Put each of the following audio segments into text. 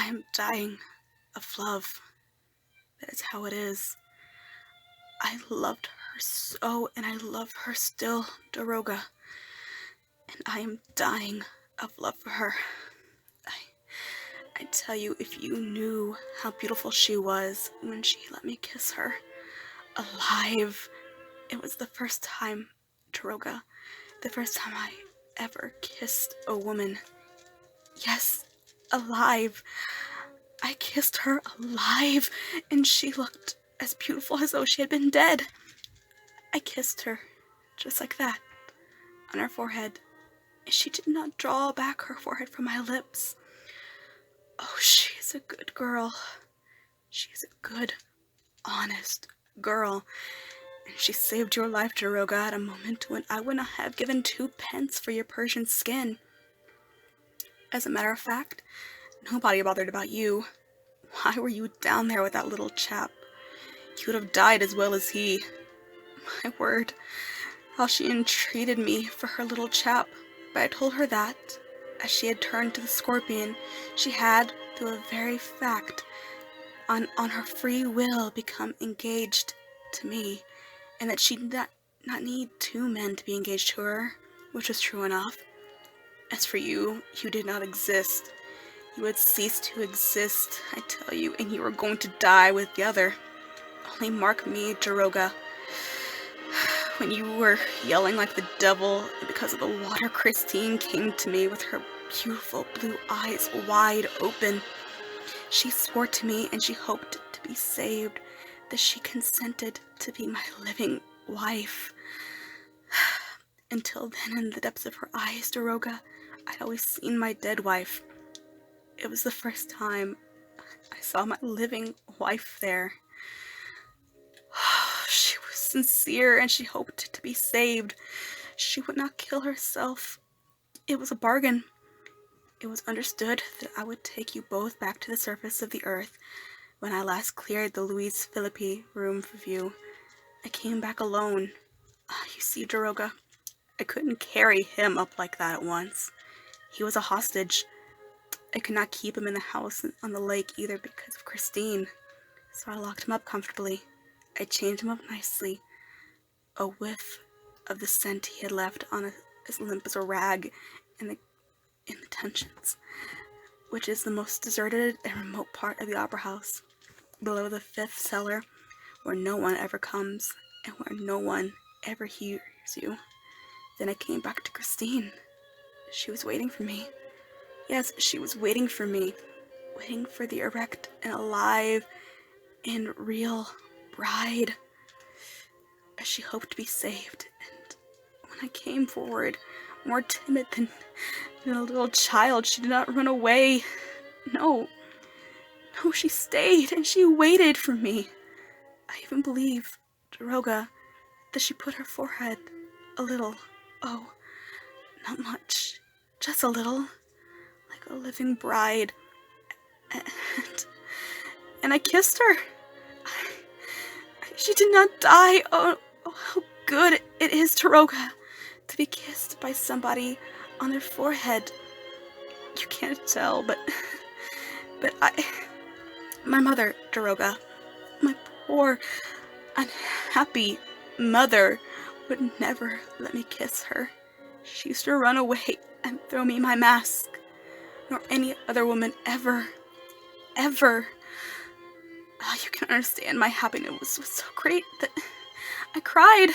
I am dying of love. That is how it is. I loved her so, and I love her still, Daroga. And I am dying of love for her. I tell you, if you knew how beautiful she was when she let me kiss her. Alive. It was the first time, Daroga, the first time I ever kissed a woman. Yes, alive. I kissed her alive, and she looked as beautiful as though she had been dead. I kissed her, just like that, on her forehead. She did not draw back her forehead from my lips. Oh, she is a good girl. She is a good, honest girl. And she saved your life, Daroga, at a moment when I would not have given 2 pence for your Persian skin. As a matter of fact, nobody bothered about you. Why were you down there with that little chap? You would have died as well as he. My word, how she entreated me for her little chap. But I told her that, as she had turned to the scorpion, she had, through a very fact, on her free will, become engaged to me, and that she did not need 2 men to be engaged to her, which was true enough. As for you, you did not exist. You had ceased to exist, I tell you, and you were going to die with the other. Only mark me, Daroga. When you were yelling like the devil because of the water, Christine came to me with her beautiful blue eyes wide open. She swore to me, and she hoped to be saved, that she consented to be my living wife. Until then, in the depths of her eyes, Daroga, I'd always seen my dead wife. It was the first time I saw my living wife there. She was sincere, and she hoped to be saved. She would not kill herself. It was a bargain. It was understood that I would take you both back to the surface of the earth when I last cleared the Louise Philippi room for you. I came back alone. You see, Daroga, I couldn't carry him up like that at once. He was a hostage. I could not keep him in the house on the lake either because of Christine. So I locked him up comfortably. I chained him up nicely. A whiff of the scent he had left on as limp as a rag in the tensions, which is the most deserted and remote part of the opera house, below the 5th cellar, where no one ever comes and where no one ever hears you. Then I came back to Christine. She was waiting for me. Yes, she was waiting for me, waiting for the erect and alive and real bride, as she hoped to be saved. And when I came forward, more timid than a little child, she did not run away. No, she stayed, and she waited for me. I even believe, Daroga, that she put her forehead a little, oh, not much, just a little, like a living bride. And I kissed her. She did not die. Oh, how good it is, Daroga, to be kissed by somebody on their forehead. You can't tell, but my mother, Daroga, my poor, unhappy mother, would never let me kiss her. She used to run away and throw me my mask, nor any other woman ever. You can understand my happiness was so great that I cried,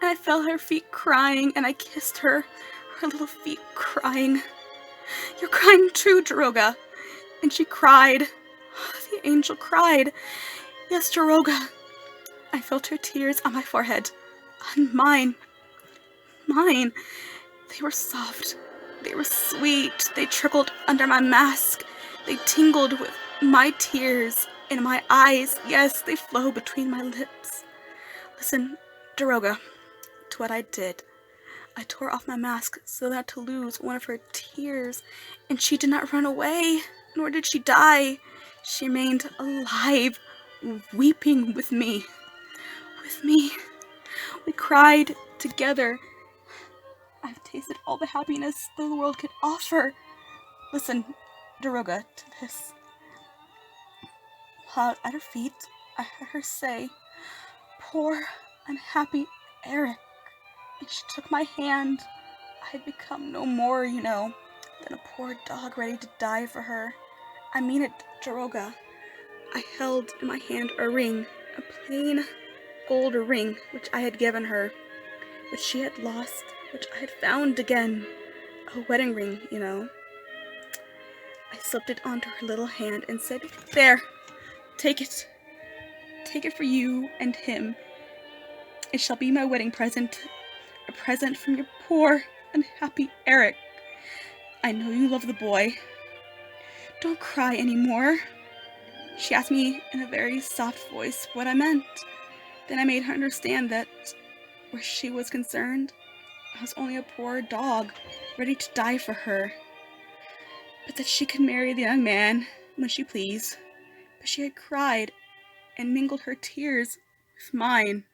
and I felt her feet crying, and I kissed her little feet crying. You're crying too, Daroga. And she cried. The angel cried. Yes, Daroga. I felt her tears on my forehead. On mine. They were soft. They were sweet. They trickled under my mask. They tingled with my tears in my eyes. Yes, they flow between my lips. Listen, Daroga, to what I did. I tore off my mask so that to lose one of her tears, and she did not run away, nor did she die. She remained alive, weeping with me. We cried together. I've tasted all the happiness the world could offer. Listen, Daroga, to this. pot at her feet, I heard her say, "Poor, unhappy Erik." And she took my hand. I had become no more, than a poor dog ready to die for her. I mean it, Daroga. I held in my hand a ring, a plain gold ring which I had given her, which she had lost, which I had found again. A wedding ring. I slipped it onto her little hand and said, "There, take it. Take it for you and him. It shall be my wedding present, a present from your poor, unhappy Erik. I know you love the boy. Don't cry any more." She asked me in a very soft voice what I meant. Then I made her understand that, where she was concerned, I was only a poor dog, ready to die for her, but that she could marry the young man when she pleased. But she had cried and mingled her tears with mine.